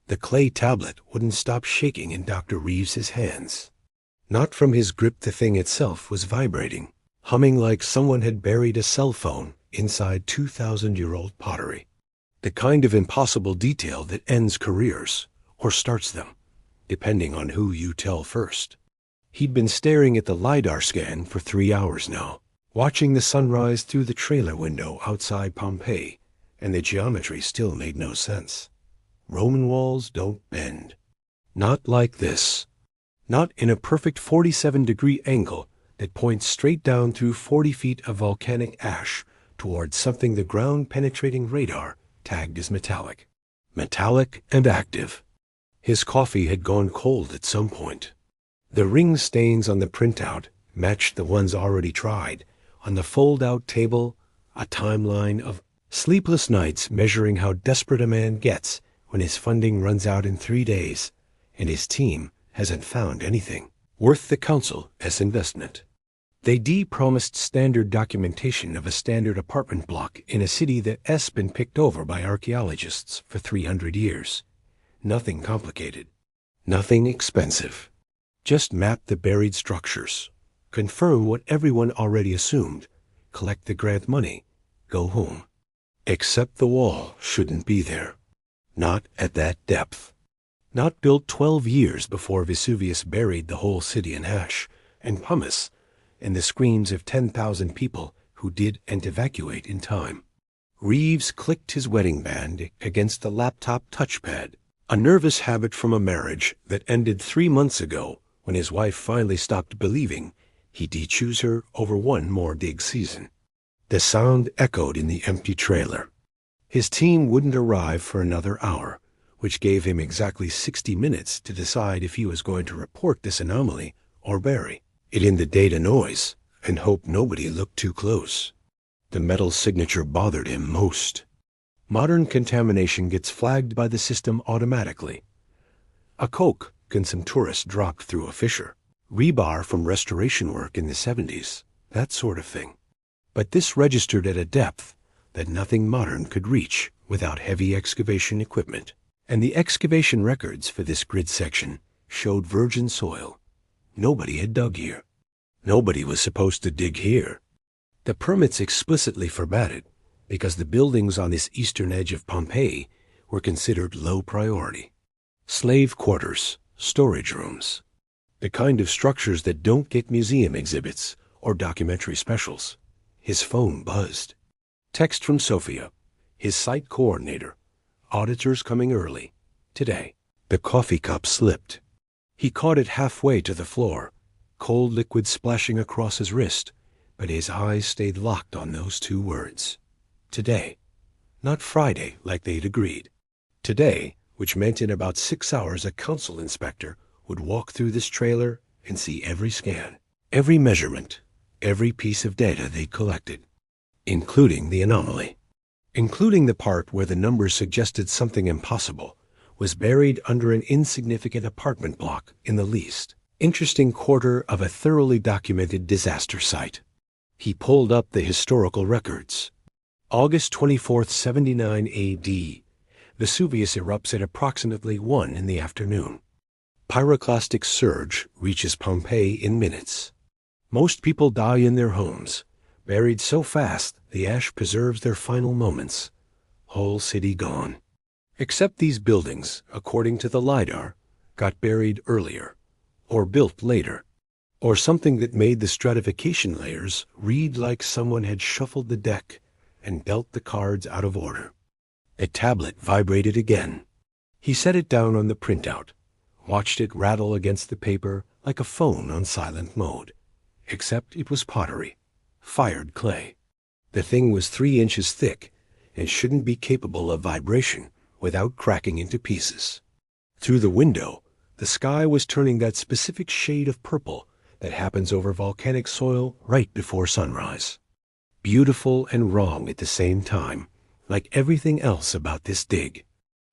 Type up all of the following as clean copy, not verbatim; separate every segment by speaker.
Speaker 1: The clay tablet wouldn't stop shaking in Dr. Reeves's hands. Not from his grip, the thing itself was vibrating, humming like someone had buried a cell phone inside 2,000-year-old pottery. The kind of impossible detail that ends careers, or starts them, depending on who you tell first. He'd been staring at the LIDAR scan for 3 hours now, watching the sunrise through the trailer window outside Pompeii, and the geometry still made no sense. Roman walls don't bend. Not like this. Not in a perfect 47-degree angle that points straight down through 40 feet of volcanic ash towards something the ground-penetrating radar tagged as metallic. Metallic and active. His coffee had gone cold at some point. The ring stains on the printout matched the ones already tried. On the fold-out table, a timeline of sleepless nights measuring how desperate a man gets when his funding runs out in 3 days, and his team hasn't found anything worth the council as investment. They promised standard documentation of a standard apartment block in a city that has been picked over by archaeologists for 300 years. Nothing complicated. Nothing expensive. Just map the buried structures. Confirm what everyone already assumed. Collect the grant money. Go home. Except the wall shouldn't be there. Not at that depth. Not built 12 years before Vesuvius buried the whole city in ash and pumice, and the screams of 10,000 people who did and evacuate in time. Reeves clicked his wedding band against the laptop touchpad, a nervous habit from a marriage that ended 3 months ago when his wife finally stopped believing he'd choose her over one more dig season. The sound echoed in the empty trailer. His team wouldn't arrive for another hour, which gave him exactly 60 minutes to decide if he was going to report this anomaly or bury it in the data noise and hope nobody looked too close. The metal signature bothered him most. Modern contamination gets flagged by the system automatically. A coke can some tourist drop through a fissure. Rebar from restoration work in the 70s, that sort of thing. But this registered at a depth that nothing modern could reach without heavy excavation equipment. And the excavation records for this grid section showed virgin soil. Nobody had dug here. Nobody was supposed to dig here. The permits explicitly forbade it because the buildings on this eastern edge of Pompeii were considered low priority. Slave quarters, storage rooms, the kind of structures that don't get museum exhibits or documentary specials. His phone buzzed. Text from Sofia, his site coordinator. Auditors coming early. Today. The coffee cup slipped. He caught it halfway to the floor, cold liquid splashing across his wrist, but his eyes stayed locked on those 2 words. Today. Not Friday like they'd agreed. Today, which meant in about 6 hours a council inspector would walk through this trailer and see every scan, every measurement, every piece of data they'd collected, including the anomaly. Including the part where the numbers suggested something impossible, was buried under an insignificant apartment block in the least interesting quarter of a thoroughly documented disaster site. He pulled up the historical records. August 24th, 79 A.D. Vesuvius erupts at approximately 1 in the afternoon. Pyroclastic surge reaches Pompeii in minutes. Most people die in their homes, buried so fast the ash preserves their final moments. Whole city gone. Except these buildings, according to the LIDAR, got buried earlier, or built later, or something that made the stratification layers read like someone had shuffled the deck and dealt the cards out of order. A tablet vibrated again. He set it down on the printout, watched it rattle against the paper like a phone on silent mode, except it was pottery. Fired clay. The thing was 3 inches thick and shouldn't be capable of vibration without cracking into pieces. Through the window, the sky was turning that specific shade of purple that happens over volcanic soil right before sunrise. Beautiful and wrong at the same time, like everything else about this dig.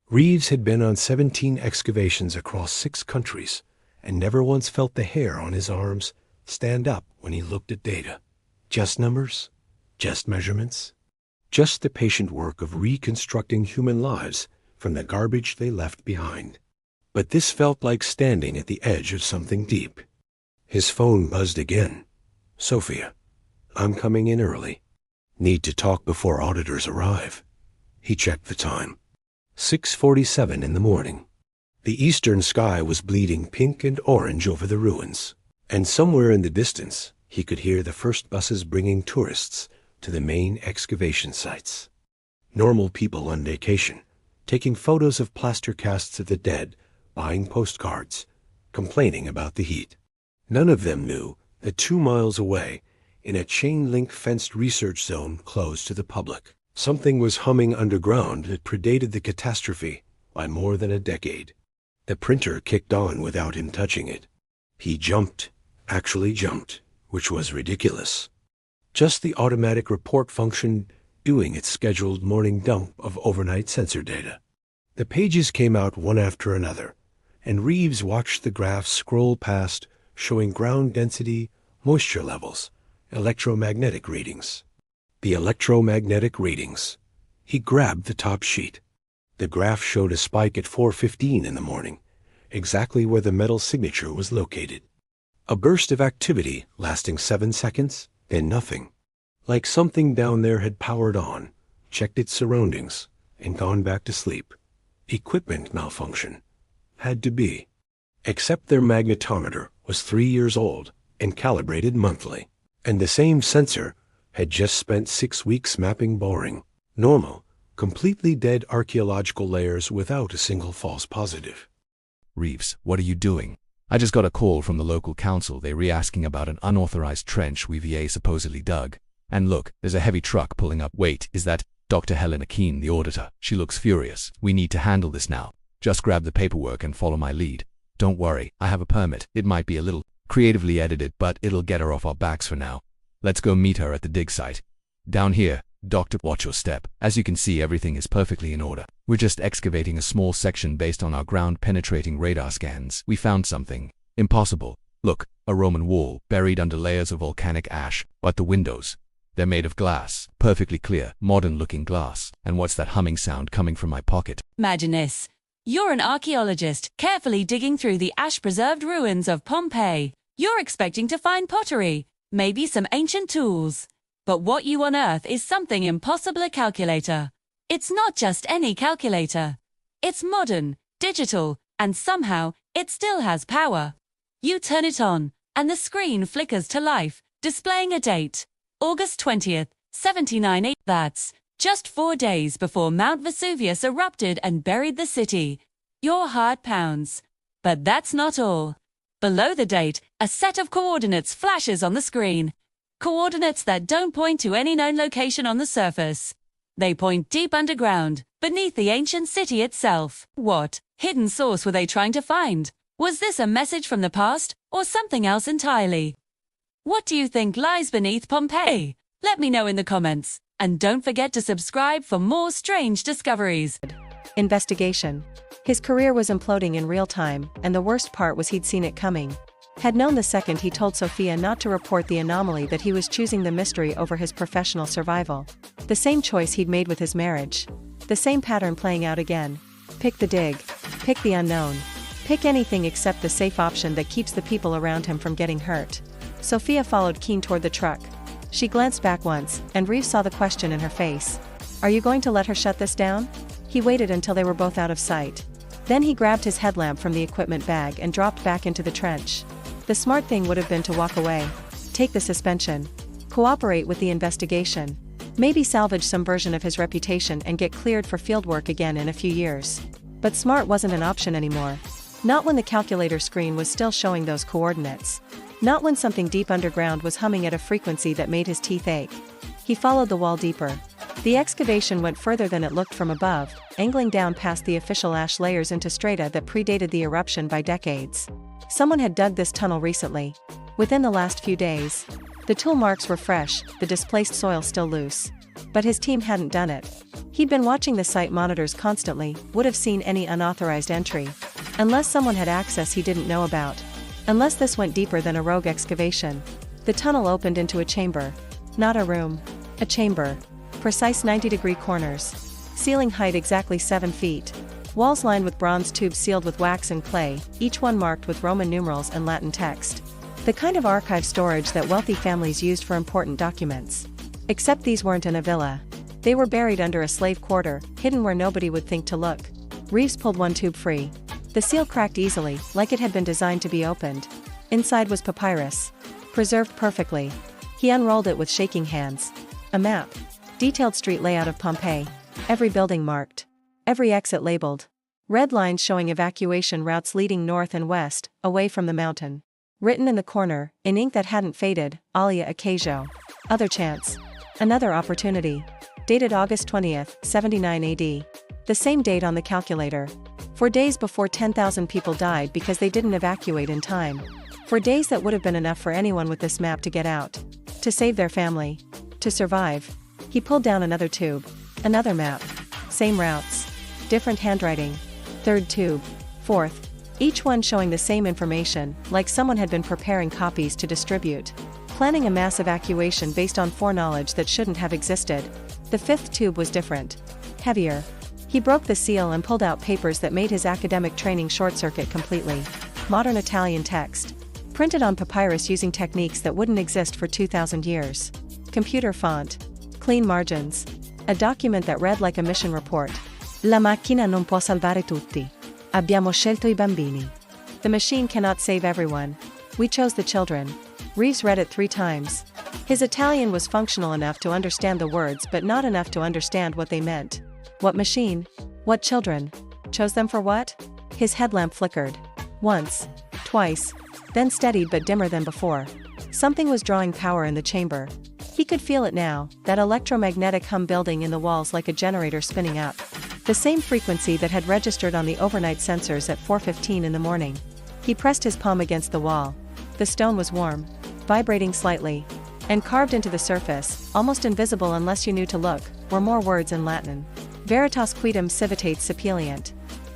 Speaker 1: Reeves had been on 17 excavations across 6 countries and never once felt the hair on his arms stand up when he looked at data. Just numbers, just measurements, just the patient work of reconstructing human lives from the garbage they left behind. But this felt like standing at the edge of something deep. His phone buzzed again. "Sophia, I'm coming in early. Need to talk before auditors arrive." He checked the time. 6:47 in the morning. The eastern sky was bleeding pink and orange over the ruins, and somewhere in the distance he could hear the first buses bringing tourists to the main excavation sites. Normal people on vacation, taking photos of plaster casts of the dead, buying postcards, complaining about the heat. None of them knew that 2 miles away, in a chain-link fenced research zone closed to the public, something was humming underground that predated the catastrophe by more than a decade. The printer kicked on without him touching it. He jumped, actually jumped, which was ridiculous. Just the automatic report function doing its scheduled morning dump of overnight sensor data. The pages came out one after another, and Reeves watched the graphs scroll past, showing ground density, moisture levels, electromagnetic readings. The electromagnetic readings. He grabbed the top sheet. The graph showed a spike at 4:15 in the morning, exactly where the metal signature was located. A burst of activity lasting 7 seconds, then nothing. Like something down there had powered on, checked its surroundings, and gone back to sleep. Equipment malfunction. Had to be. Except their magnetometer was 3 years old and calibrated monthly, and the same sensor had just spent 6 weeks mapping boring, normal, completely dead archaeological layers without a single false positive.
Speaker 2: "Reeves, what are you doing? I just got a call from the local council. They re-asking about an unauthorized trench we VA supposedly dug. And look, there's a heavy truck pulling up." "Wait, is that Dr. Helena Keene, the auditor?" "She looks furious. We need to handle this now. Just grab the paperwork and follow my lead. Don't worry, I have a permit. It might be a little creatively edited, but it'll get her off our backs for now. Let's go meet her at the dig site. Down here, Doctor, watch your step. As you can see, everything is perfectly in order. We're just excavating a small section based on our ground-penetrating radar scans. We found something impossible. Look, a Roman wall, buried under layers of volcanic ash. But the windows, they're made of glass, perfectly clear, modern-looking glass. And what's that humming sound coming from my pocket?"
Speaker 3: Imagine this. You're an archaeologist, carefully digging through the ash-preserved ruins of Pompeii. You're expecting to find pottery, maybe some ancient tools. But what you unearth is something impossible: a calculator. It's not just any calculator. It's modern, digital, and somehow it still has power. You turn it on, and the screen flickers to life, displaying a date. August 20th, 79. That's just 4 days before Mount Vesuvius erupted and buried the city. Your heart pounds. But that's not all. Below the date, a set of coordinates flashes on the screen. Coordinates that don't point to any known location on the surface. They point deep underground, beneath the ancient city itself. What hidden source were they trying to find? Was this a message from the past, or something else entirely? What do you think lies beneath Pompeii? Let me know in the comments. And don't forget to subscribe for more strange discoveries.
Speaker 4: Investigation. His career was imploding in real time, and the worst part was he'd seen it coming. Had known the second he told Sophia not to report the anomaly that he was choosing the mystery over his professional survival. The same choice he'd made with his marriage. The same pattern playing out again. Pick the dig. Pick the unknown. Pick anything except the safe option that keeps the people around him from getting hurt. Sophia followed Keene toward the truck. She glanced back once, and Reeves saw the question in her face. "Are you going to let her shut this down?" He waited until they were both out of sight. Then he grabbed his headlamp from the equipment bag and dropped back into the trench. The smart thing would have been to walk away. Take the suspension. Cooperate with the investigation. Maybe salvage some version of his reputation and get cleared for fieldwork again in a few years. But smart wasn't an option anymore. Not when the calculator screen was still showing those coordinates. Not when something deep underground was humming at a frequency that made his teeth ache. He followed the wall deeper. The excavation went further than it looked from above, angling down past the official ash layers into strata that predated the eruption by decades. Someone had dug this tunnel recently. Within the last few days. The tool marks were fresh, the displaced soil still loose. But his team hadn't done it. He'd been watching the site monitors constantly, would have seen any unauthorized entry. Unless someone had access he didn't know about. Unless this went deeper than a rogue excavation. The tunnel opened into a chamber. Not a room. A chamber. Precise 90-degree corners. Ceiling height exactly 7 feet. Walls lined with bronze tubes sealed with wax and clay, each one marked with Roman numerals and Latin text. The kind of archive storage that wealthy families used for important documents. Except these weren't in a villa. They were buried under a slave quarter, hidden where nobody would think to look. Reeves pulled one tube free. The seal cracked easily, like it had been designed to be opened. Inside was papyrus. Preserved perfectly. He unrolled it with shaking hands. A map. Detailed street layout of Pompeii. Every building marked. Every exit labeled. Red lines showing evacuation routes leading north and west, away from the mountain. Written in the corner, in ink that hadn't faded, alia occasion. Other chance. Another opportunity. Dated August 20th, 79 AD. The same date on the calculator. 4 days before 10,000 people died because they didn't evacuate in time. 4 days that would have been enough for anyone with this map to get out. To save their family. To survive. He pulled down another tube. Another map. Same routes. Different handwriting. Third tube. Fourth. Each one showing the same information, like someone had been preparing copies to distribute. Planning a mass evacuation based on foreknowledge that shouldn't have existed. The fifth tube was different. Heavier. He broke the seal and pulled out papers that made his academic training short-circuit completely. Modern Italian text. Printed on papyrus using techniques that wouldn't exist for 2,000 years. Computer font. Clean margins. A document that read like a mission report. La macchina non può salvare tutti. Abbiamo scelto I bambini. The machine cannot save everyone. We chose the children. Reeves read it 3 times. His Italian was functional enough to understand the words but not enough to understand what they meant. What machine? What children? Chose them for what? His headlamp flickered. Once. Twice. Then steadied but dimmer than before. Something was drawing power in the chamber. He could feel it now, that electromagnetic hum building in the walls like a generator spinning up. The same frequency that had registered on the overnight sensors at 4:15 in the morning. He pressed his palm against the wall. The stone was warm. Vibrating slightly. And carved into the surface, almost invisible unless you knew to look, were more words in Latin. Veritas quidem civitates sapelient.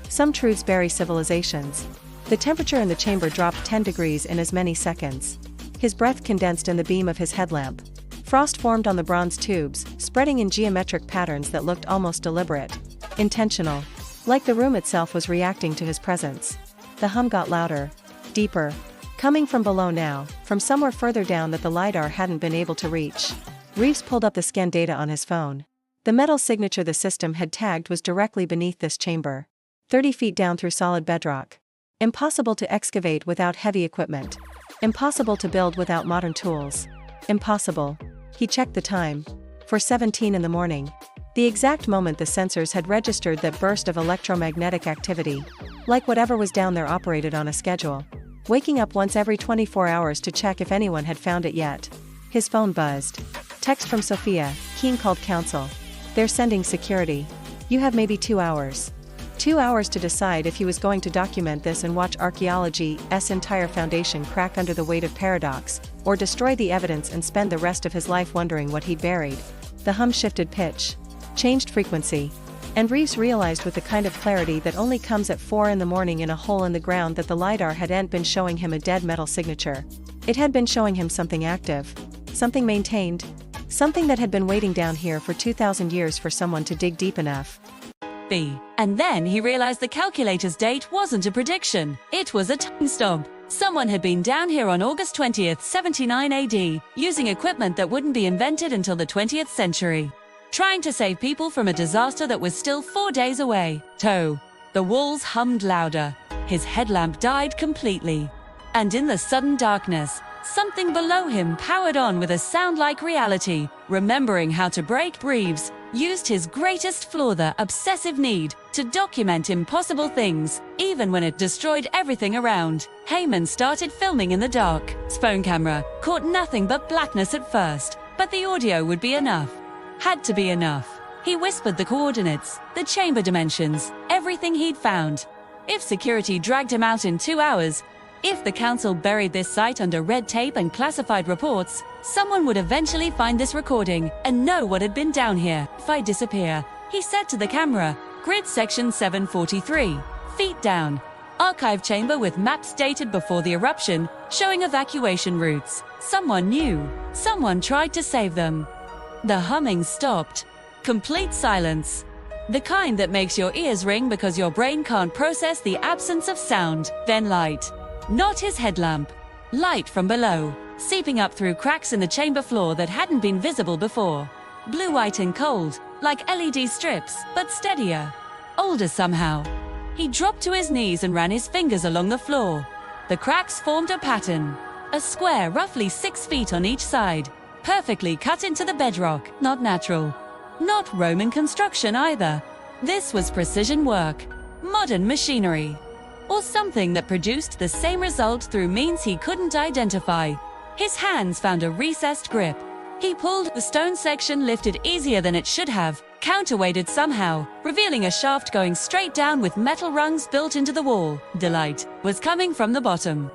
Speaker 4: Some truths bury civilizations. The temperature in the chamber dropped 10 degrees in as many seconds. His breath condensed in the beam of his headlamp. Frost formed on the bronze tubes, spreading in geometric patterns that looked almost deliberate. Intentional. Like the room itself was reacting to his presence. The hum got louder. Deeper. Coming from below now, from somewhere further down that the LIDAR hadn't been able to reach. Reeves pulled up the scan data on his phone. The metal signature the system had tagged was directly beneath this chamber. 30 feet down through solid bedrock. Impossible to excavate without heavy equipment. Impossible to build without modern tools. Impossible. He checked the time. 4:17 in the morning. The exact moment the sensors had registered that burst of electromagnetic activity. Like whatever was down there operated on a schedule. Waking up once every 24 hours to check if anyone had found it yet. His phone buzzed. Text from Sophia, Keen called council. They're sending security. You have maybe 2 hours. 2 hours to decide if he was going to document this and watch archaeology's entire foundation crack under the weight of paradox, or destroy the evidence and spend the rest of his life wondering what he'd buried. The hum shifted pitch. Changed frequency. And Reeves realized with the kind of clarity that only comes at 4 in the morning in a hole in the ground that the LIDAR hadn't been showing him a dead metal signature. It had been showing him something active. Something maintained. Something that had been waiting down here for 2,000 years for someone to dig deep enough.
Speaker 3: And then he realized the calculator's date wasn't a prediction, it was a time stamp. Someone had been down here on August 20th, 79 AD, using equipment that wouldn't be invented until the 20th century. Trying to save people from a disaster that was still 4 days away. The walls hummed louder. His headlamp died completely. And in the sudden darkness, something below him powered on with a sound like reality. Remembering how to break, Reeves used his greatest flaw, the obsessive need to document impossible things, even when it destroyed everything around. Heyman started filming in the dark. His phone camera caught nothing but blackness at first, but the audio would be enough. Had to be enough. He whispered the coordinates, the chamber dimensions, everything he'd found. If security dragged him out in 2 hours, if the council buried this site under red tape and classified reports, someone would eventually find this recording and know what had been down here. If I disappear, he said to the camera. Grid section 743. Feet down. Archive chamber with maps dated before the eruption, showing evacuation routes. Someone knew. Someone tried to save them. The humming stopped. Complete silence. The kind that makes your ears ring because your brain can't process the absence of sound. Then light. Not his headlamp. Light from below, seeping up through cracks in the chamber floor that hadn't been visible before. Blue-white and cold, like LED strips, but steadier. Older somehow. He dropped to his knees and ran his fingers along the floor. The cracks formed a pattern. A square roughly 6 feet on each side, perfectly cut into the bedrock. Not natural. Not Roman construction either. This was precision work. Modern machinery. Or something that produced the same result through means he couldn't identify. His hands found a recessed grip. He pulled, the stone section lifted easier than it should have, counterweighted somehow, revealing a shaft going straight down with metal rungs built into the wall. The light was coming from the bottom.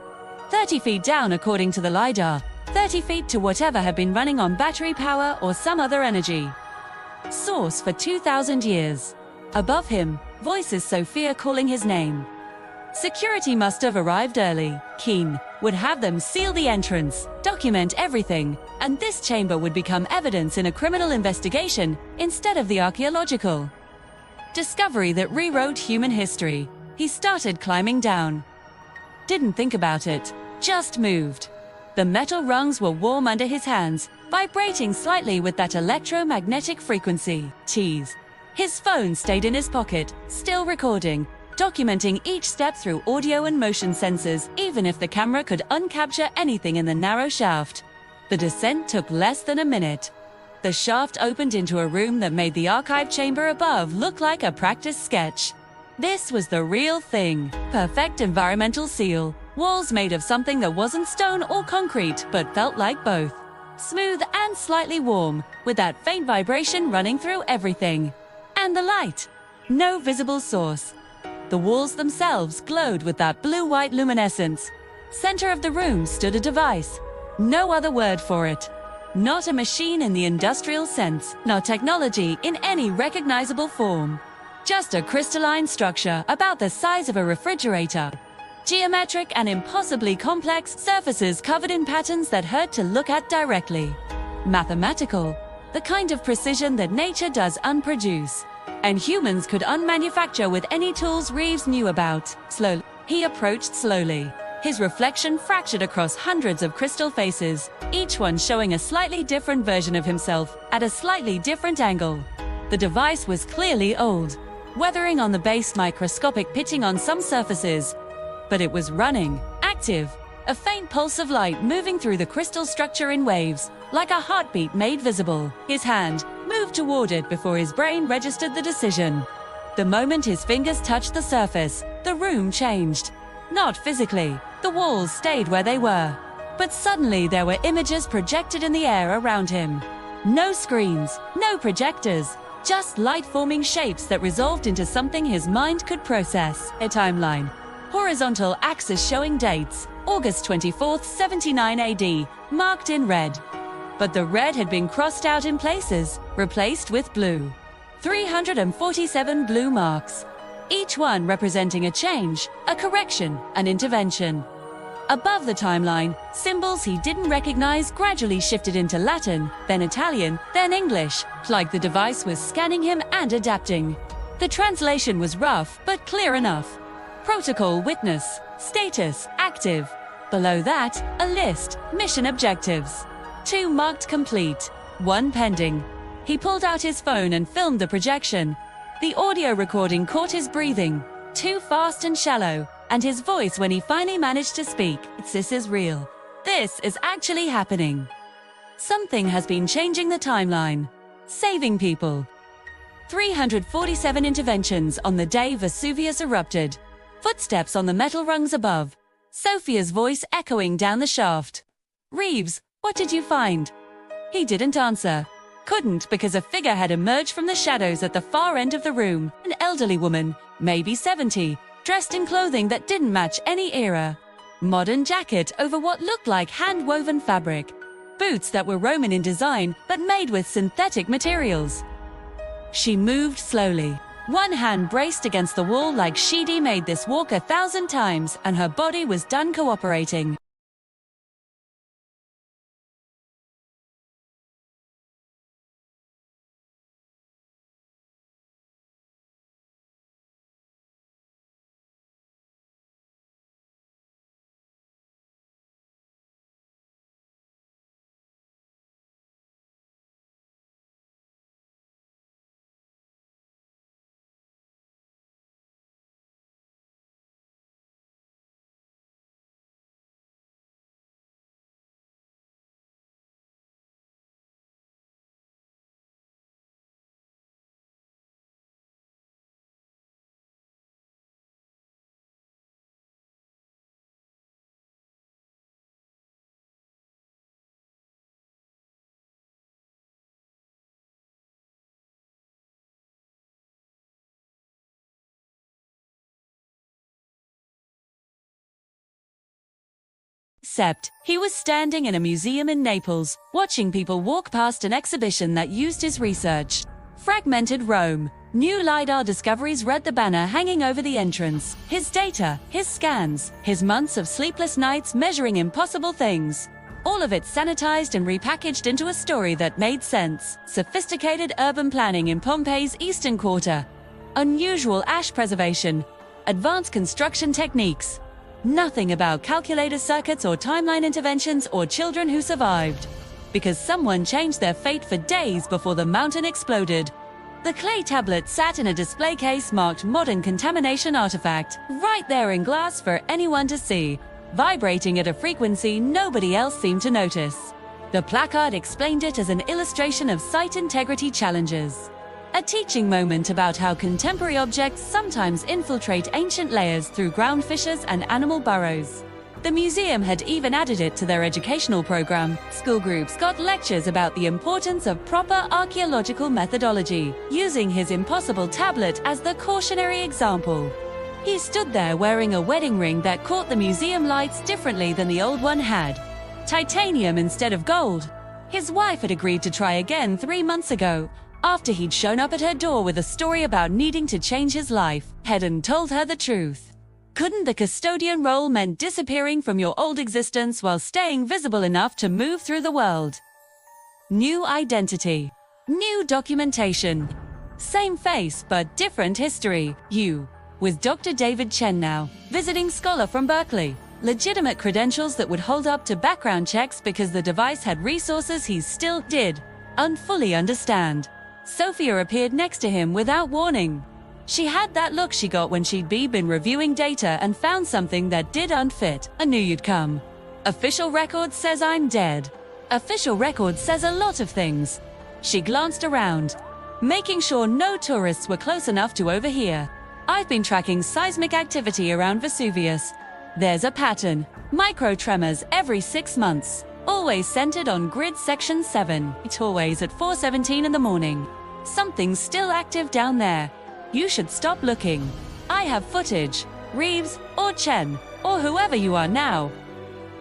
Speaker 3: 30 feet down according to the LIDAR, 30 feet to whatever had been running on battery power or some other energy source for 2,000 years. Above him, voices Sophia calling his name. Security must have arrived early. Keen would have them seal the entrance, document everything, and this chamber would become evidence in a criminal investigation instead of the archaeological discovery that rewrote human history. He started climbing down. Didn't think about it, just moved. The metal rungs were warm under his hands, vibrating slightly with that electromagnetic frequency. Tease. His phone stayed in his pocket, still recording, documenting each step through audio and motion sensors, even if the camera could uncapture anything in the narrow shaft. The descent took less than a minute. The shaft opened into a room that made the archive chamber above look like a practice sketch. This was the real thing. Perfect environmental seal. Walls made of something that wasn't stone or concrete, but felt like both. Smooth and slightly warm, with that faint vibration running through everything. And the light. No visible source. The walls themselves glowed with that blue-white luminescence. Center of the room stood a device. No other word for it. Not a machine in the industrial sense, not technology in any recognizable form. Just a crystalline structure about the size of a refrigerator. Geometric and impossibly complex surfaces covered in patterns that hurt to look at directly. Mathematical, the kind of precision that nature does unproduce, and humans could unmanufacture with any tools Reeves knew about. Slowly, he approached slowly. His reflection fractured across hundreds of crystal faces, each one showing a slightly different version of himself at a slightly different angle. The device was clearly old, weathering on the base, microscopic pitting on some surfaces. But it was running, active, a faint pulse of light moving through the crystal structure in waves, like a heartbeat made visible. His hand moved toward it before his brain registered the decision. The moment his fingers touched the surface, the room changed. Not physically, the walls stayed where they were. But suddenly there were images projected in the air around him. No screens, no projectors, just light-forming shapes that resolved into something his mind could process. A timeline. Horizontal axis showing dates, August 24th, 79 AD, marked in red. But the red had been crossed out in places, replaced with blue. 347 blue marks, each one representing a change, a correction, an intervention. Above the timeline, symbols he didn't recognize gradually shifted into Latin, then Italian, then English, like the device was scanning him and adapting. The translation was rough, but clear enough. Protocol witness, status, active. Below that, a list, mission objectives. 2 marked complete, 1 pending. He pulled out his phone and filmed the projection. The audio recording caught his breathing, too fast and shallow, and his voice when he finally managed to speak. This is real. This is actually happening. Something has been changing the timeline. Saving people. 347 interventions on the day Vesuvius erupted. Footsteps on the metal rungs above. Sophia's voice echoing down the shaft. Reeves, what did you find? He didn't answer. Couldn't because a figure had emerged from the shadows at the far end of the room. An elderly woman, maybe 70, dressed in clothing that didn't match any era. Modern jacket over what looked like hand-woven fabric. Boots that were Roman in design but made with synthetic materials. She moved slowly. One hand braced against the wall like she'd made this walk 1,000 times, and her body was done cooperating. Except, he was standing in a museum in Naples, watching people walk past an exhibition that used his research. Fragmented Rome. New LIDAR discoveries read the banner hanging over the entrance. His data, his scans, his months of sleepless nights measuring impossible things. All of it sanitized and repackaged into a story that made sense. Sophisticated urban planning in Pompeii's eastern quarter. Unusual ash preservation. Advanced construction techniques. Nothing about calculator circuits or timeline interventions or children who survived. Because someone changed their fate for days before the mountain exploded. The clay tablet sat in a display case marked Modern Contamination Artifact, right there in glass for anyone to see, vibrating at a frequency nobody else seemed to notice. The placard explained it as an illustration of site integrity challenges. A teaching moment about how contemporary objects sometimes infiltrate ancient layers through ground fissures and animal burrows. The museum had even added it to their educational program. School groups got lectures about the importance of proper archaeological methodology, using his impossible tablet as the cautionary example. He stood there wearing a wedding ring that caught the museum lights differently than the old one had. Titanium instead of gold. His wife had agreed to try again 3 months ago, after he'd shown up at her door with a story about needing to change his life. Hadn't told her the truth. Couldn't the custodian role meant disappearing from your old existence while staying visible enough to move through the world? New identity. New documentation. Same face but different history. You. With Dr. David Chen now, visiting scholar from Berkeley. Legitimate credentials that would hold up to background checks because the device had resources he still did fully understand. Sophia appeared next to him without warning. She had that look she got when she'd been reviewing data and found something that did unfit. I knew you'd come. Official record says I'm dead. Official record says a lot of things. She glanced around, making sure no tourists were close enough to overhear. I've been tracking seismic activity around Vesuvius. There's a pattern. Micro tremors every 6 months. Always centered on grid section 7. It's always at 4:17 in the morning. Something's still active down there. You should stop looking. I have footage. Reeves, or Chen, or whoever you are now.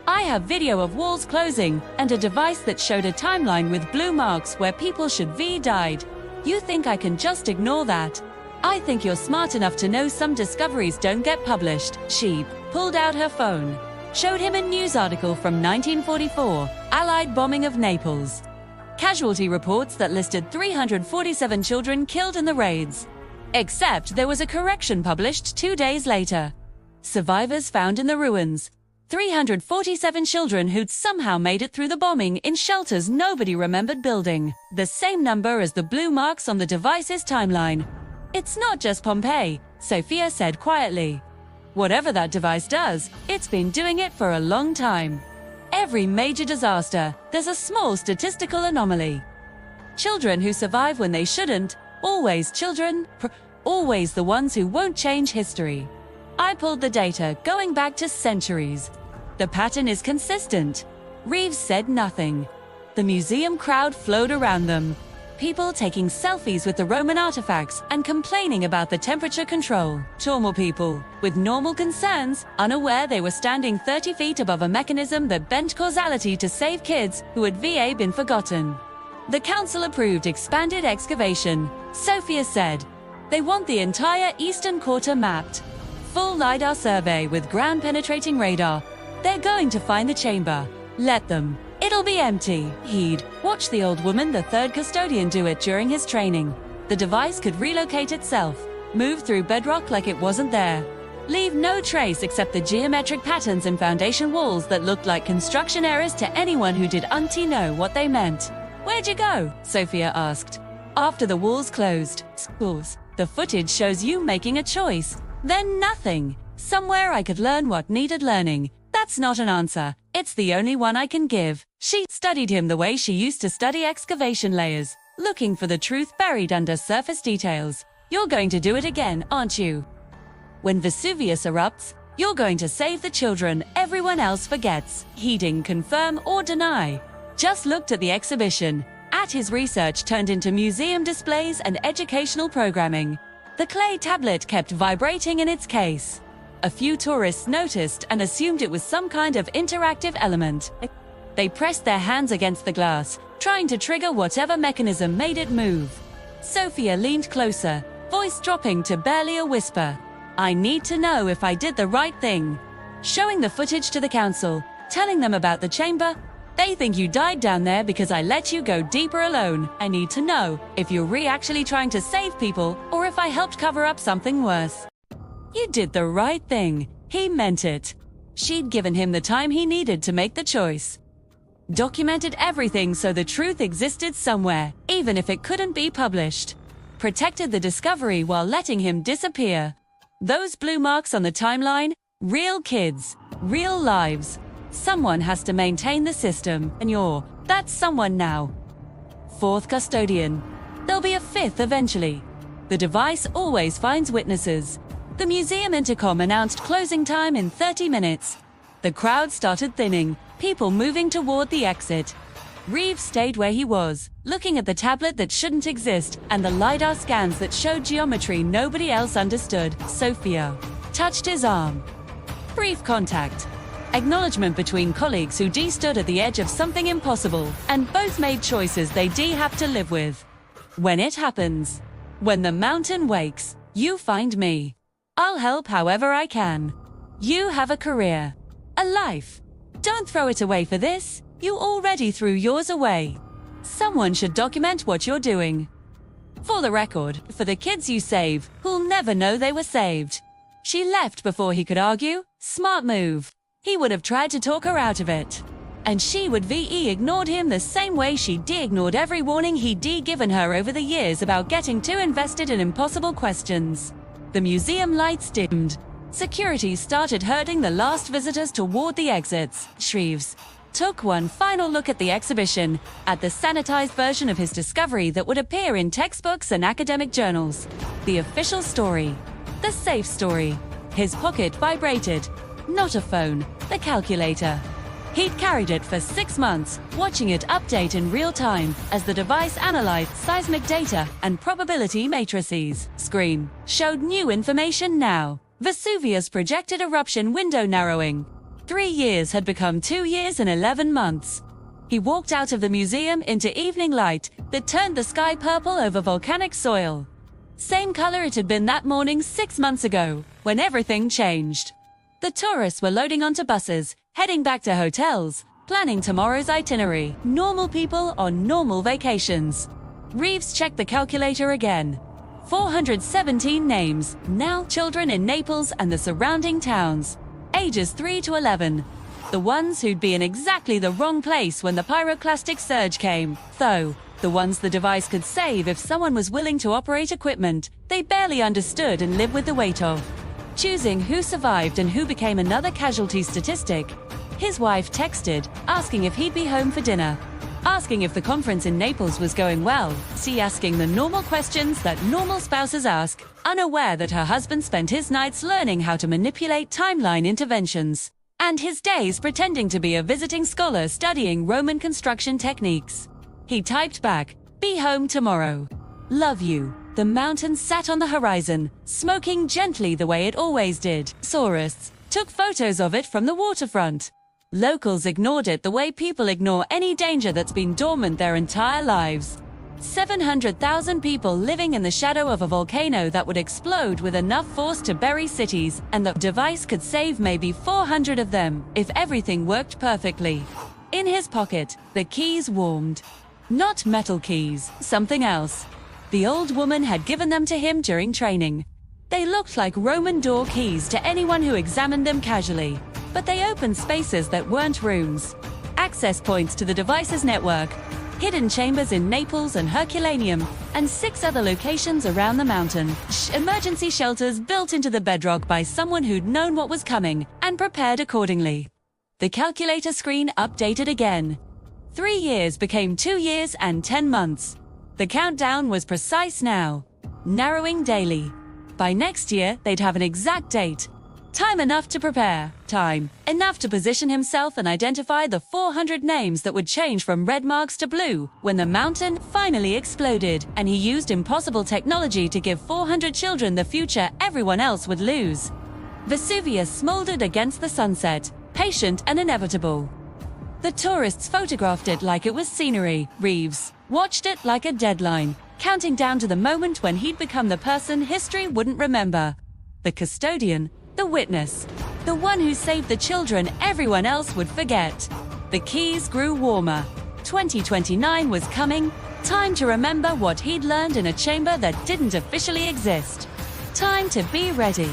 Speaker 3: I have video of walls closing and a device that showed a timeline with blue marks where people should have died. You think I can just ignore that? I think you're smart enough to know some discoveries don't get published. She pulled out her phone, showed him a news article from 1944, Allied bombing of Naples. Casualty reports that listed 347 children killed in the raids. Except there was a correction published 2 days later. Survivors found in the ruins. 347 children who'd somehow made it through the bombing in shelters nobody remembered building. The same number as the blue marks on the device's timeline. It's not just Pompeii, Sophia said quietly. Whatever that device does, it's been doing it for a long time. Every major disaster, there's a small statistical anomaly. Children who survive when they shouldn't, always children, always the ones who won't change history. I pulled the data going back to centuries. The pattern is consistent. Reeves said nothing. The museum crowd flowed around them. People taking selfies with the Roman artifacts and complaining about the temperature control. Normal people, with normal concerns, unaware they were standing 30 feet above a mechanism that bent causality to save kids who had been forgotten. The council approved expanded excavation, Sophia said. They want the entire eastern quarter mapped. Full LIDAR survey with ground-penetrating radar. They're going to find the chamber. Let them. It'll be empty. He'd watch the old woman, the third custodian, do it during his training. The device could relocate itself, move through bedrock like it wasn't there. Leave no trace except the geometric patterns in foundation walls that looked like construction errors to anyone who did know what they meant. Where'd you go? Sophia asked. After the walls closed. Schools. The footage shows you making a choice. Then nothing. Somewhere I could learn what needed learning. That's not an answer. It's the only one I can give. She studied him the way she used to study excavation layers, looking for the truth buried under surface details. You're going to do it again, aren't you? When Vesuvius erupts, you're going to save the children everyone else forgets. He didn't confirm or deny. Just looked at the exhibition. At his research turned into museum displays and educational programming. The clay tablet kept vibrating in its case. A few tourists noticed and assumed it was some kind of interactive element. They pressed their hands against the glass, trying to trigger whatever mechanism made it move. Sophia leaned closer, voice dropping to barely a whisper. "I need to know if I did the right thing." Showing the footage to the council, telling them about the chamber. "They think you died down there because I let you go deeper alone. I need to know if you're actually trying to save people or if I helped cover up something worse." You did the right thing. He meant it. She'd given him the time he needed to make the choice. Documented everything so the truth existed somewhere, even if it couldn't be published. Protected the discovery while letting him disappear. Those blue marks on the timeline, real kids, real lives. Someone has to maintain the system, and you're that someone now. Fourth custodian. There'll be a fifth eventually. The device always finds witnesses. The museum intercom announced closing time in 30 minutes. The crowd started thinning, people moving toward the exit. Reeves stayed where he was, looking at the tablet that shouldn't exist and the LIDAR scans that showed geometry nobody else understood. Sophia touched his arm. Brief contact. Acknowledgement between colleagues who stood at the edge of something impossible, and both made choices they have to live with. When it happens, when the mountain wakes, you find me. I'll help however I can. You have a career, a life. Don't throw it away for this. You already threw yours away. Someone should document what you're doing. For the record, for the kids you save, who'll never know they were saved. She left before he could argue. Smart move. He would have tried to talk her out of it. And she would ignored him the same way she ignored every warning he'd given her over the years about getting too invested in impossible questions. The museum lights dimmed. Security started herding the last visitors toward the exits. Reeves took one final look at the exhibition, at the sanitized version of his discovery that would appear in textbooks and academic journals. The official story. The safe story. His pocket vibrated. Not a phone, the calculator. He'd carried it for 6 months, watching it update in real time as the device analyzed seismic data and probability matrices. Screen showed new information now. Vesuvius projected eruption window narrowing. 3 years had become 2 years and 11 months. He walked out of the museum into evening light that turned the sky purple over volcanic soil. Same color it had been that morning 6 months ago, when everything changed. The tourists were loading onto buses, heading back to hotels, planning tomorrow's itinerary. Normal people on normal vacations. Reeves checked the calculator again. 417 names, now children in Naples and the surrounding towns. Ages 3 to 11. The ones who'd be in exactly the wrong place when the pyroclastic surge came. Though, the ones the device could save if someone was willing to operate equipment they barely understood and lived with the weight of. Choosing who survived and who became another casualty statistic. His wife texted, asking if he'd be home for dinner. Asking if the conference in Naples was going well. Asking the normal questions that normal spouses ask, unaware that her husband spent his nights learning how to manipulate timeline interventions, and his days pretending to be a visiting scholar studying Roman construction techniques. He typed back, "Be home tomorrow. Love you." The mountain sat on the horizon, smoking gently the way it always did. Tourists took photos of it from the waterfront. Locals ignored it the way people ignore any danger that's been dormant their entire lives. 700,000 people living in the shadow of a volcano that would explode with enough force to bury cities, and the device could save maybe 400 of them if everything worked perfectly. In his pocket, the keys warmed. Not metal keys, something else. The old woman had given them to him during training. They looked like Roman door keys to anyone who examined them casually, but they opened spaces that weren't rooms. Access points to the device's network, hidden chambers in Naples and Herculaneum, and 6 other locations around the mountain. Emergency shelters built into the bedrock by someone who'd known what was coming and prepared accordingly. The calculator screen updated again. 3 years became 2 years and 10 months. The countdown was precise now, narrowing daily. By next year, they'd have an exact date. Time enough to prepare, time enough to position himself and identify the 400 names that would change from red marks to blue when the mountain finally exploded, and he used impossible technology to give 400 children the future everyone else would lose. Vesuvius smoldered against the sunset, patient and inevitable. The tourists photographed it like it was scenery. Reeves watched it like a deadline, counting down to the moment when he'd become the person history wouldn't remember. The custodian, the witness, the one who saved the children everyone else would forget. The keys grew warmer. 2029 was coming. Time to remember what he'd learned in a chamber that didn't officially exist. Time to be ready.